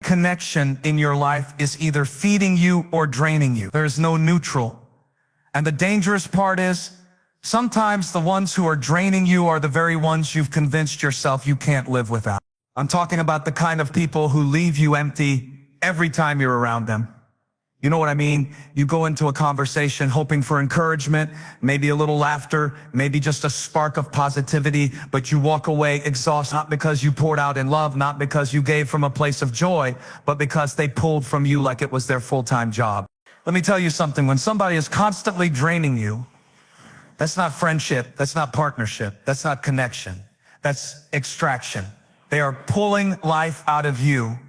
Connection in your life is either feeding you or draining you. There's no neutral. And the dangerous part is, sometimes the ones who are draining you are the very ones you've convinced yourself you can't live without. I'm talking about the kind of people who leave you empty every time you're around them. You know what I mean? You go into a conversation hoping for encouragement, maybe a little laughter, maybe just a spark of positivity, but you walk away exhausted, not because you poured out in love, not because you gave from a place of joy, but because they pulled from you like it was their full-time job. Let me tell you something, when somebody is constantly draining you, that's not friendship, that's not partnership, that's not connection, that's extraction. They are pulling life out of you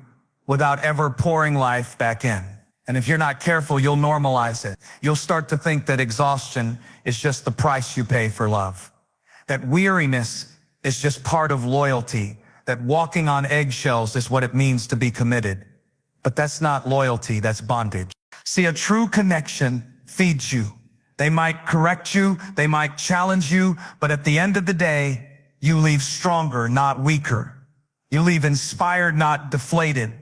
without ever pouring life back in. And if you're not careful, you'll normalize it. You'll start to think that exhaustion is just the price you pay for love. That weariness is just part of loyalty. That walking on eggshells is what it means to be committed. But that's not loyalty, that's bondage. See, a true connection feeds you. They might correct you, they might challenge you, but at the end of the day, you leave stronger, not weaker. You leave inspired, not deflated.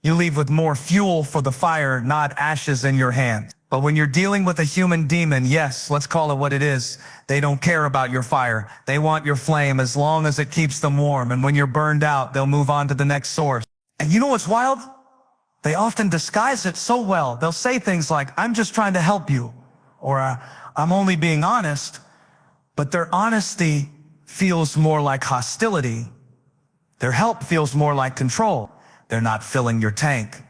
You leave with more fuel for the fire, not ashes in your hand. But when you're dealing with a human demon, yes, let's call it what it is, they don't care about your fire. They want your flame as long as it keeps them warm. And when you're burned out, they'll move on to the next source. And you know what's wild? They often disguise it so well. They'll say things like, I'm just trying to help you, or I'm only being honest. But their honesty feels more like hostility. Their help feels more like control. They're not filling your tank.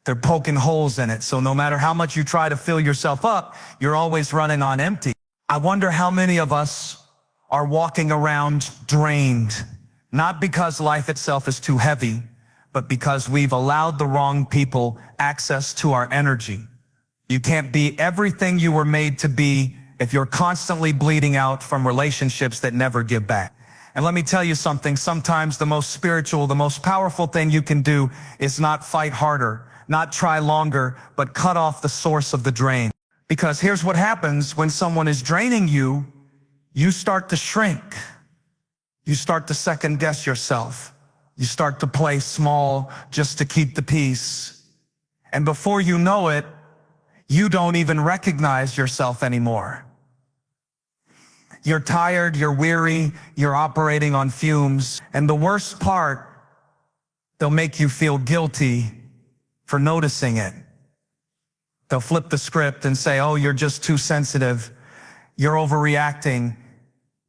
They're poking holes in it. So no matter how much you try to fill yourself up, you're always running on empty. I wonder how many of us are walking around drained, not because life itself is too heavy, but because we've allowed the wrong people access to our energy. You can't be everything you were made to be if you're constantly bleeding out from relationships that never give back. And let me tell you something, sometimes the most spiritual, the most powerful thing you can do is not fight harder, not try longer, but cut off the source of the drain. Because here's what happens when someone is draining you, you start to shrink. You start to second guess yourself. You start to play small just to keep the peace. And before you know it, you don't even recognize yourself anymore. You're tired, you're weary, you're operating on fumes. And the worst part, they'll make you feel guilty for noticing it. They'll flip the script and say, oh, you're just too sensitive. You're overreacting.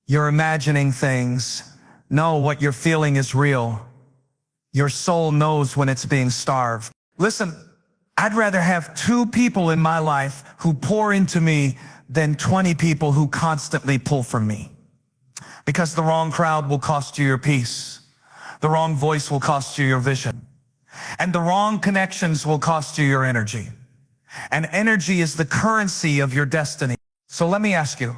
You're imagining things. No, what you're feeling is real. Your soul knows when it's being starved. Listen, I'd rather have 2 people in my life who pour into me than 20 people who constantly pull from me. Because the wrong crowd will cost you your peace. The wrong voice will cost you your vision. And the wrong connections will cost you your energy. And energy is the currency of your destiny. So let me ask you,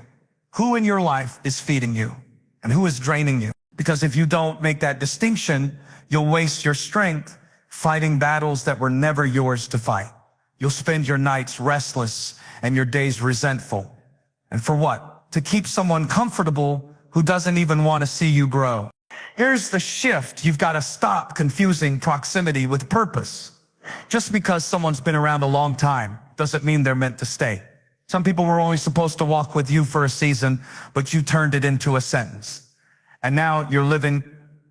who in your life is feeding you? And who is draining you? Because if you don't make that distinction, you'll waste your strength fighting battles that were never yours to fight. You'll spend your nights restless and your days resentful. And for what? To keep someone comfortable who doesn't even want to see you grow. Here's the shift. You've got to stop confusing proximity with purpose. Just because someone's been around a long time doesn't mean they're meant to stay. Some people were only supposed to walk with you for a season, but you turned it into a sentence. And now you're living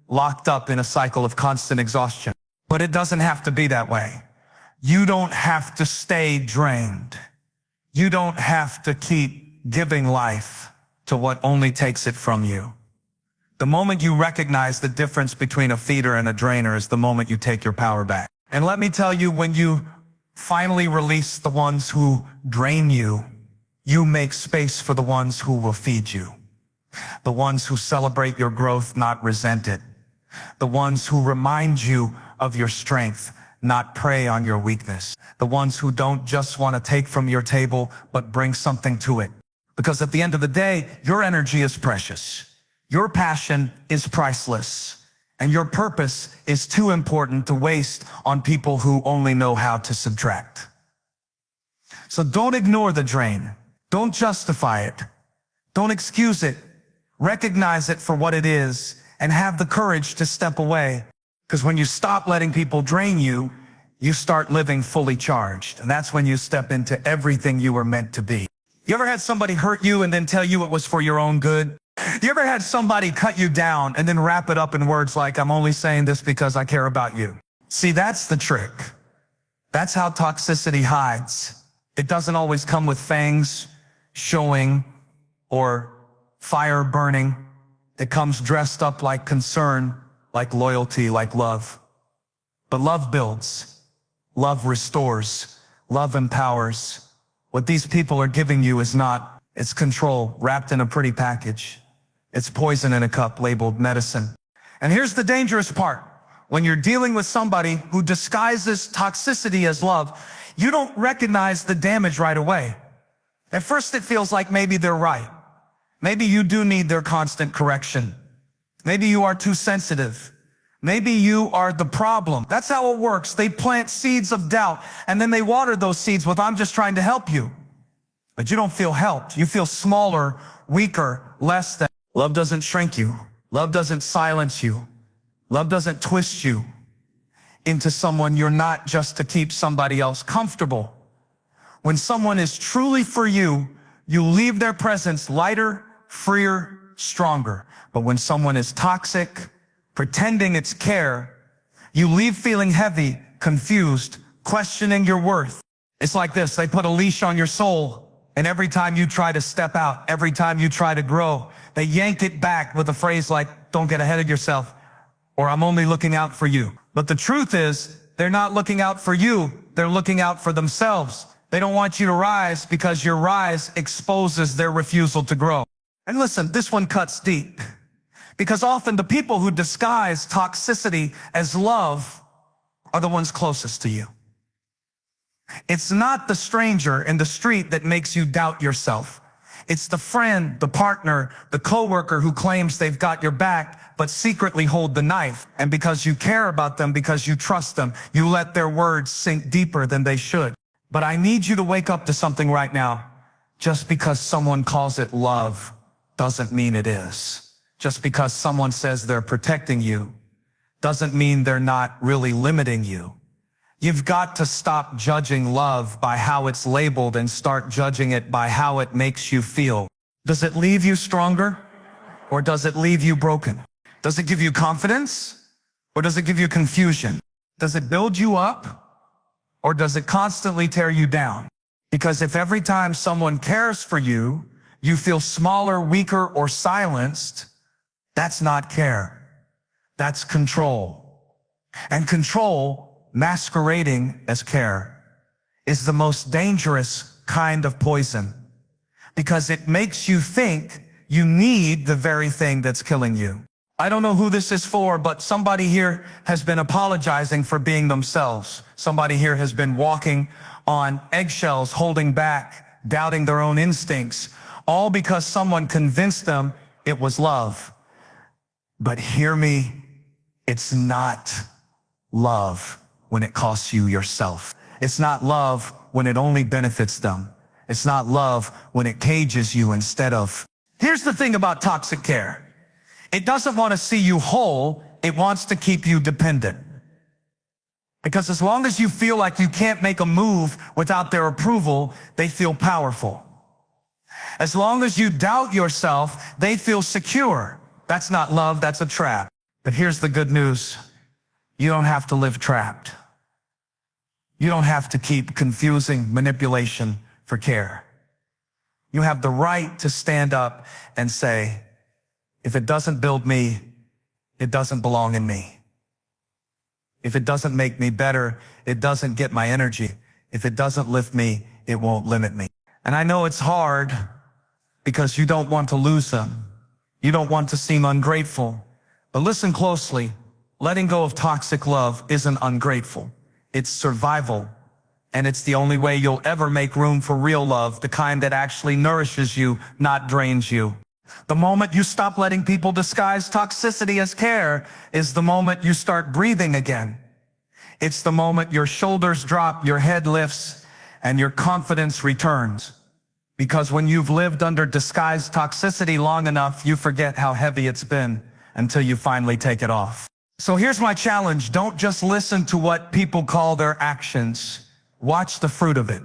locked up in a cycle of constant exhaustion. But it doesn't have to be that way. You don't have to stay drained. You don't have to keep giving life to what only takes it from you. The moment you recognize the difference between a feeder and a drainer is the moment you take your power back. And let me tell you, when you finally release the ones who drain you, you make space for the ones who will feed you. The ones who celebrate your growth, not resent it. The ones who remind you of your strength, not prey on your weakness. The ones who don't just want to take from your table, but bring something to it. Because at the end of the day, your energy is precious. Your passion is priceless. And your purpose is too important to waste on people who only know how to subtract. So don't ignore the drain. Don't justify it. Don't excuse it. Recognize it for what it is and have the courage to step away. Because when you stop letting people drain you, you start living fully charged. And that's when you step into everything you were meant to be. You ever had somebody hurt you and then tell you it was for your own good? You ever had somebody cut you down and then wrap it up in words like, I'm only saying this because I care about you? See, that's the trick. That's how toxicity hides. It doesn't always come with fangs showing or fire burning. It comes dressed up like concern, like loyalty, like love. But love builds. Love restores. Love empowers. What these people are giving you is not, it's control wrapped in a pretty package. It's poison in a cup labeled medicine. And here's the dangerous part. When you're dealing with somebody who disguises toxicity as love, you don't recognize the damage right away. At first it feels like maybe they're right. Maybe you do need their constant correction. Maybe you are too sensitive. Maybe you are the problem. That's how it works. They plant seeds of doubt, and then they water those seeds with, I'm just trying to help you. But you don't feel helped. You feel smaller, weaker, less than. Love doesn't shrink you. Love doesn't silence you. Love doesn't twist you into someone you're not just to keep somebody else comfortable. When someone is truly for you, you leave their presence lighter, freer, stronger. But when someone is toxic, pretending it's care, you leave feeling heavy, confused, questioning your worth. It's like this. They put a leash on your soul, and every time you try to step out, every time you try to grow, they yank it back with a phrase like, don't get ahead of yourself, or I'm only looking out for you. But the truth is, they're not looking out for you. They're looking out for themselves. They don't want you to rise because your rise exposes their refusal to grow. And listen, this one cuts deep. Because often the people who disguise toxicity as love are the ones closest to you. It's not the stranger in the street that makes you doubt yourself. It's the friend, the partner, the coworker who claims they've got your back, but secretly hold the knife. And because you care about them, because you trust them, you let their words sink deeper than they should. But I need you to wake up to something right now. Just because someone calls it love doesn't mean it is. Just because someone says they're protecting you doesn't mean they're not really limiting you. You've got to stop judging love by how it's labeled and start judging it by how it makes you feel. Does it leave you stronger, or does it leave you broken? Does it give you confidence, or does it give you confusion? Does it build you up, or does it constantly tear you down? Because if every time someone cares for you, you feel smaller, weaker, or silenced, that's not care. That's control. And control, masquerading as care, is the most dangerous kind of poison, because it makes you think you need the very thing that's killing you. I don't know who this is for, but somebody here has been apologizing for being themselves. Somebody here has been walking on eggshells, holding back, doubting their own instincts, all because someone convinced them it was love. But hear me, it's not love when it costs you yourself. It's not love when it only benefits them. It's not love when it cages you instead of. Here's the thing about toxic care. It doesn't want to see you whole. It wants to keep you dependent. Because as long as you feel like you can't make a move without their approval, they feel powerful. As long as you doubt yourself, they feel secure. That's not love, that's a trap. But here's the good news. You don't have to live trapped. You don't have to keep confusing manipulation for care. You have the right to stand up and say, if it doesn't build me, it doesn't belong in me. If it doesn't make me better, it doesn't get my energy. If it doesn't lift me, it won't limit me. And I know it's hard because you don't want to lose them. You don't want to seem ungrateful. But listen closely. Letting go of toxic love isn't ungrateful. It's survival. And it's the only way you'll ever make room for real love, the kind that actually nourishes you, not drains you. The moment you stop letting people disguise toxicity as care is the moment you start breathing again. It's the moment your shoulders drop, your head lifts, and your confidence returns. Because when you've lived under disguised toxicity long enough, you forget how heavy it's been until you finally take it off. So here's my challenge. Don't just listen to what people call their actions. Watch the fruit of it.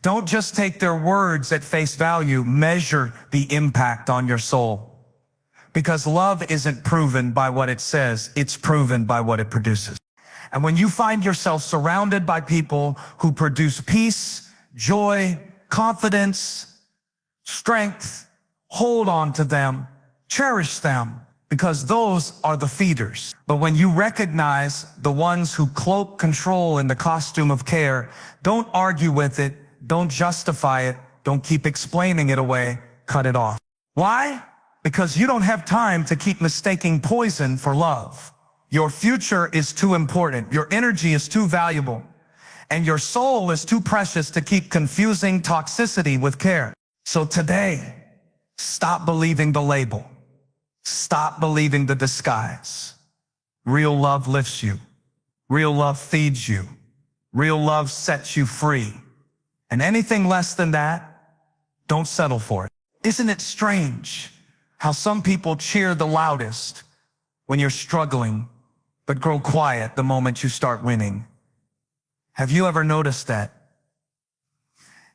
Don't just take their words at face value. Measure the impact on your soul. Because love isn't proven by what it says, it's proven by what it produces. And when you find yourself surrounded by people who produce peace, joy, confidence, strength, hold on to them, cherish them, because those are the feeders. But when you recognize the ones who cloak control in the costume of care, don't argue with it, don't justify it, don't keep explaining it away, cut it off. Why? Because you don't have time to keep mistaking poison for love. Your future is too important, your energy is too valuable, and your soul is too precious to keep confusing toxicity with care. So today, stop believing the label. Stop believing the disguise. Real love lifts you. Real love feeds you. Real love sets you free. And anything less than that, don't settle for it. Isn't it strange how some people cheer the loudest when you're struggling, but grow quiet the moment you start winning? Have you ever noticed that?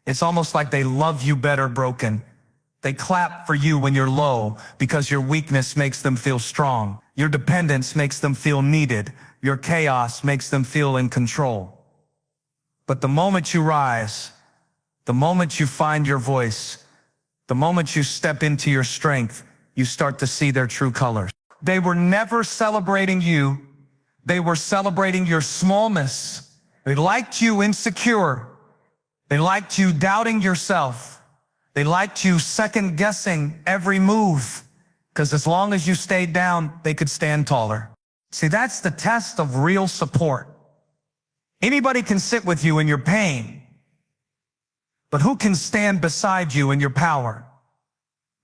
It's almost like they love you better broken. They clap for you when you're low because your weakness makes them feel strong. Your dependence makes them feel needed. Your chaos makes them feel in control. But the moment you rise, the moment you find your voice, the moment you step into your strength, you start to see their true colors. They were never celebrating you. They were celebrating your smallness. They liked you insecure. They liked you doubting yourself. They liked you second-guessing every move, because as long as you stayed down, they could stand taller. See, that's the test of real support. Anybody can sit with you in your pain, but who can stand beside you in your power?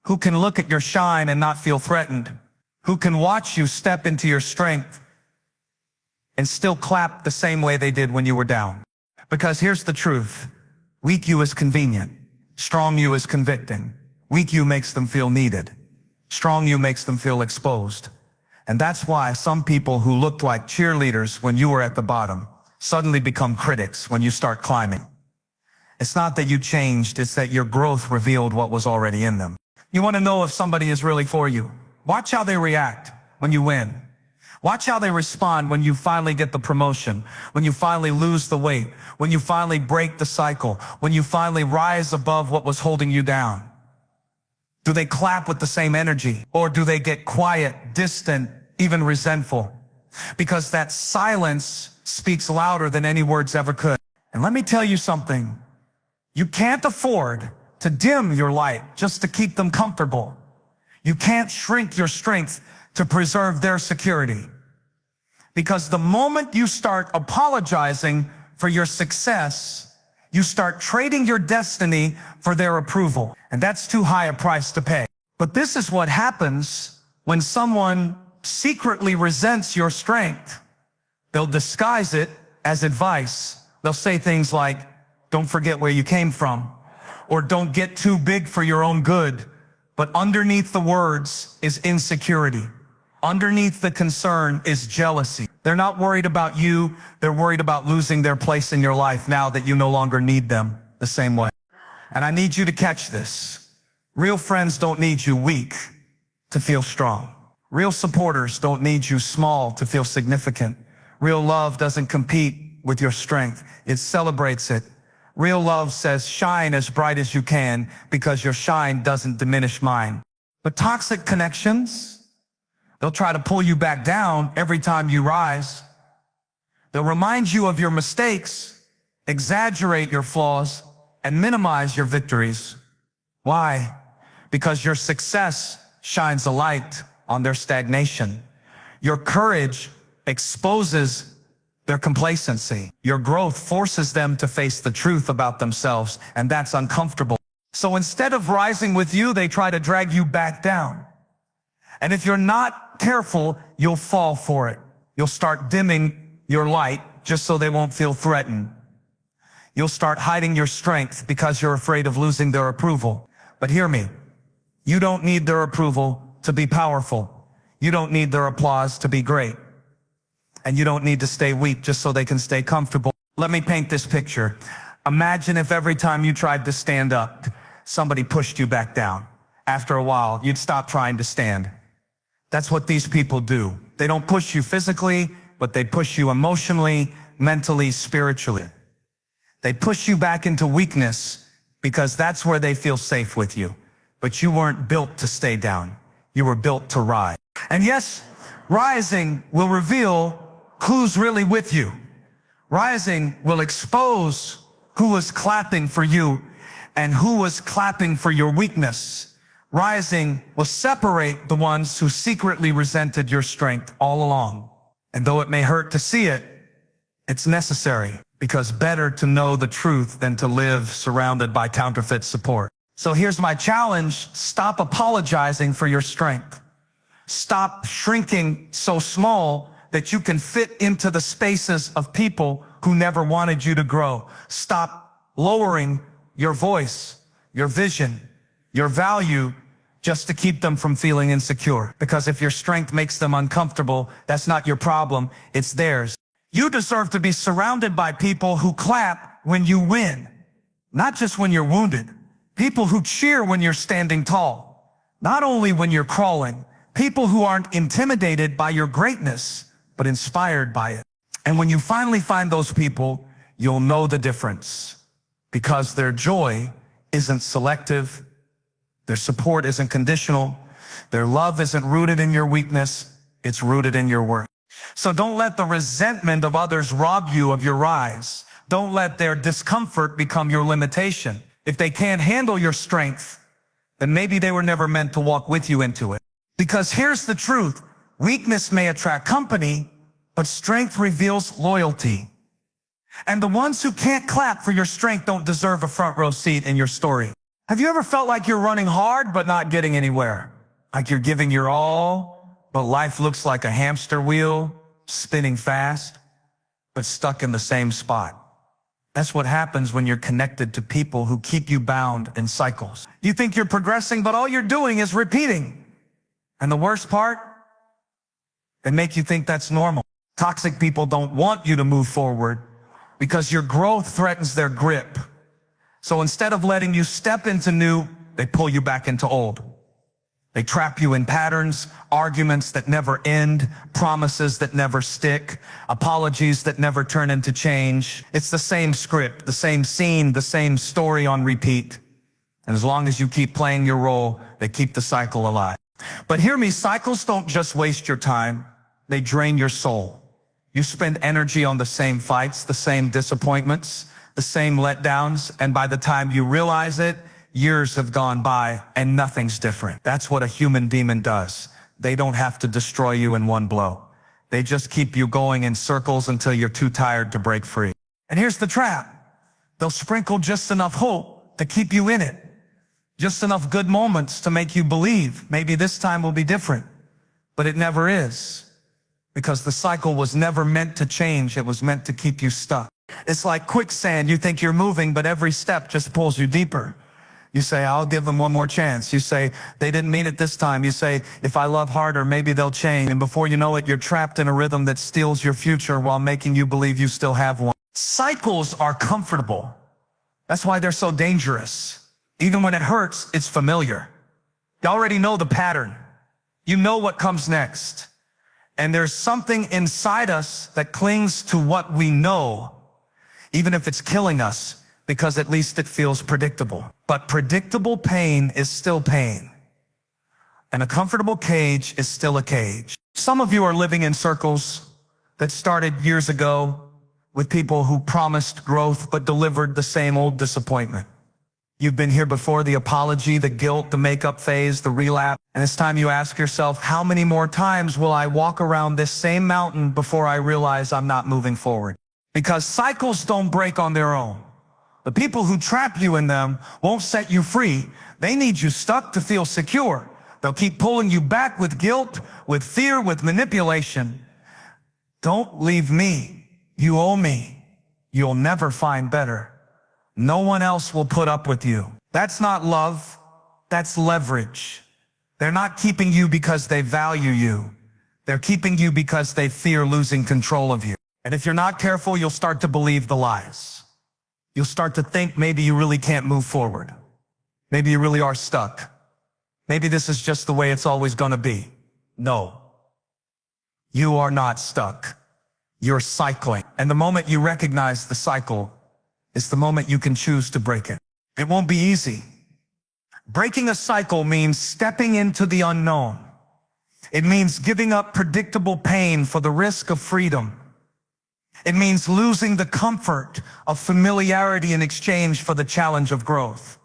Who can look at your shine and not feel threatened? Who can watch you step into your strength and still clap the same way they did when you were down? Because here's the truth. Weak you is convenient. Strong you is convicting. Weak you makes them feel needed. Strong you makes them feel exposed. And that's why some people who looked like cheerleaders when you were at the bottom suddenly become critics when you start climbing. It's not that you changed, it's that your growth revealed what was already in them. You want to know if somebody is really for you? Watch how they react when you win. Watch how they respond when you finally get the promotion, when you finally lose the weight, when you finally break the cycle, when you finally rise above what was holding you down. Do they clap with the same energy, or do they get quiet, distant, even resentful? Because that silence speaks louder than any words ever could. And let me tell you something. You can't afford to dim your light just to keep them comfortable. You can't shrink your strength to preserve their security. Because the moment you start apologizing for your success, you start trading your destiny for their approval. And that's too high a price to pay. But this is what happens when someone secretly resents your strength. They'll disguise it as advice. They'll say things like, don't forget where you came from, or don't get too big for your own good. But underneath the words is insecurity. Underneath the concern is jealousy. They're not worried about you. They're worried about losing their place in your life now that you no longer need them the same way. And I need you to catch this. Real friends don't need you weak to feel strong. Real supporters don't need you small to feel significant. Real love doesn't compete with your strength. It celebrates it. Real love says, shine as bright as you can, because your shine doesn't diminish mine. But toxic connections, they'll try to pull you back down every time you rise. They'll remind you of your mistakes, exaggerate your flaws, and minimize your victories. Why? Because your success shines a light on their stagnation. Your courage exposes their complacency. Your growth forces them to face the truth about themselves, and that's uncomfortable. So instead of rising with you, they try to drag you back down. And if you're not careful, you'll fall for it. You'll start dimming your light just so they won't feel threatened. You'll start hiding your strength because you're afraid of losing their approval. But hear me, you don't need their approval to be powerful. You don't need their applause to be great. And you don't need to stay weak just so they can stay comfortable. Let me paint this picture. Imagine if every time you tried to stand up, somebody pushed you back down. After a while, you'd stop trying to stand. That's what these people do. They don't push you physically, but they push you emotionally, mentally, spiritually. They push you back into weakness because that's where they feel safe with you. But you weren't built to stay down. You were built to rise. And yes, rising will reveal who's really with you. Rising will expose who was clapping for you and who was clapping for your weakness. Rising will separate the ones who secretly resented your strength all along. And though it may hurt to see it, it's necessary, because better to know the truth than to live surrounded by counterfeit support. So here's my challenge. Stop apologizing for your strength. Stop shrinking so small that you can fit into the spaces of people who never wanted you to grow. Stop lowering your voice, your vision, your value, just to keep them from feeling insecure. Because if your strength makes them uncomfortable, that's not your problem, it's theirs. You deserve to be surrounded by people who clap when you win, not just when you're wounded. People who cheer when you're standing tall, not only when you're crawling. People who aren't intimidated by your greatness, but inspired by it. And when you finally find those people, you'll know the difference, because their joy isn't selective, their support isn't conditional, their love isn't rooted in your weakness, it's rooted in your worth. So don't let the resentment of others rob you of your rise. Don't let their discomfort become your limitation. If they can't handle your strength, then maybe they were never meant to walk with you into it. Because here's the truth. Weakness may attract company, but strength reveals loyalty. And the ones who can't clap for your strength don't deserve a front row seat in your story. Have you ever felt like you're running hard but not getting anywhere? Like you're giving your all, but life looks like a hamster wheel, spinning fast, but stuck in the same spot. That's what happens when you're connected to people who keep you bound in cycles. You think you're progressing, but all you're doing is repeating. And the worst part, they make you think that's normal. Toxic people don't want you to move forward because your growth threatens their grip. So instead of letting you step into new, they pull you back into old. They trap you in patterns, arguments that never end, promises that never stick, apologies that never turn into change. It's the same script, the same scene, the same story on repeat. And as long as you keep playing your role, they keep the cycle alive. But hear me, cycles don't just waste your time, they drain your soul. You spend energy on the same fights, the same disappointments, the same letdowns, and by the time you realize it, years have gone by and nothing's different. That's what a human demon does. They don't have to destroy you in one blow. They just keep you going in circles until you're too tired to break free. And here's the trap. They'll sprinkle just enough hope to keep you in it. Just enough good moments to make you believe maybe this time will be different. But it never is. Because the cycle was never meant to change. It was meant to keep you stuck. It's like quicksand. You think you're moving, but every step just pulls you deeper. You say, I'll give them one more chance. You say, they didn't mean it this time. You say, if I love harder, maybe they'll change. And before you know it, you're trapped in a rhythm that steals your future while making you believe you still have one. Cycles are comfortable. That's why they're so dangerous. Even when it hurts, it's familiar. You already know the pattern. You know what comes next. And there's something inside us that clings to what we know, even if it's killing us, because at least it feels predictable. But predictable pain is still pain. And a comfortable cage is still a cage. Some of you are living in circles that started years ago with people who promised growth but delivered the same old disappointment. You've been here before, the apology, the guilt, the makeup phase, the relapse. And it's time you ask yourself, how many more times will I walk around this same mountain before I realize I'm not moving forward? Because cycles don't break on their own. The people who trap you in them won't set you free. They need you stuck to feel secure. They'll keep pulling you back with guilt, with fear, with manipulation. Don't leave me. You owe me. You'll never find better. No one else will put up with you. That's not love. That's leverage. They're not keeping you because they value you. They're keeping you because they fear losing control of you. And if you're not careful, you'll start to believe the lies. You'll start to think maybe you really can't move forward. Maybe you really are stuck. Maybe this is just the way it's always going to be. No. You are not stuck. You're cycling. And the moment you recognize the cycle is the moment you can choose to break it. It won't be easy. Breaking a cycle means stepping into the unknown. It means giving up predictable pain for the risk of freedom. It means losing the comfort of familiarity in exchange for the challenge of growth.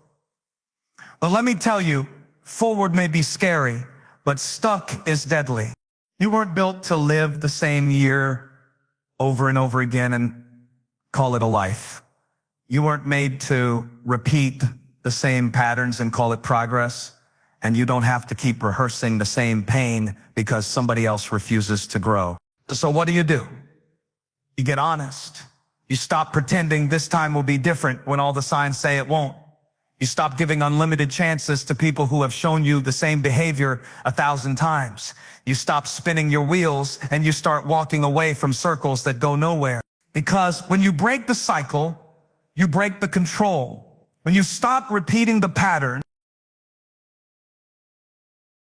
But let me tell you, forward may be scary, but stuck is deadly. You weren't built to live the same year over and over again and call it a life. You weren't made to repeat the same patterns and call it progress. And you don't have to keep rehearsing the same pain because somebody else refuses to grow. So what do? You get honest. You stop pretending this time will be different when all the signs say it won't. You stop giving unlimited chances to people who have shown you the same behavior 1,000 times. You stop spinning your wheels and you start walking away from circles that go nowhere. Because when you break the cycle, you break the control. When you stop repeating the pattern,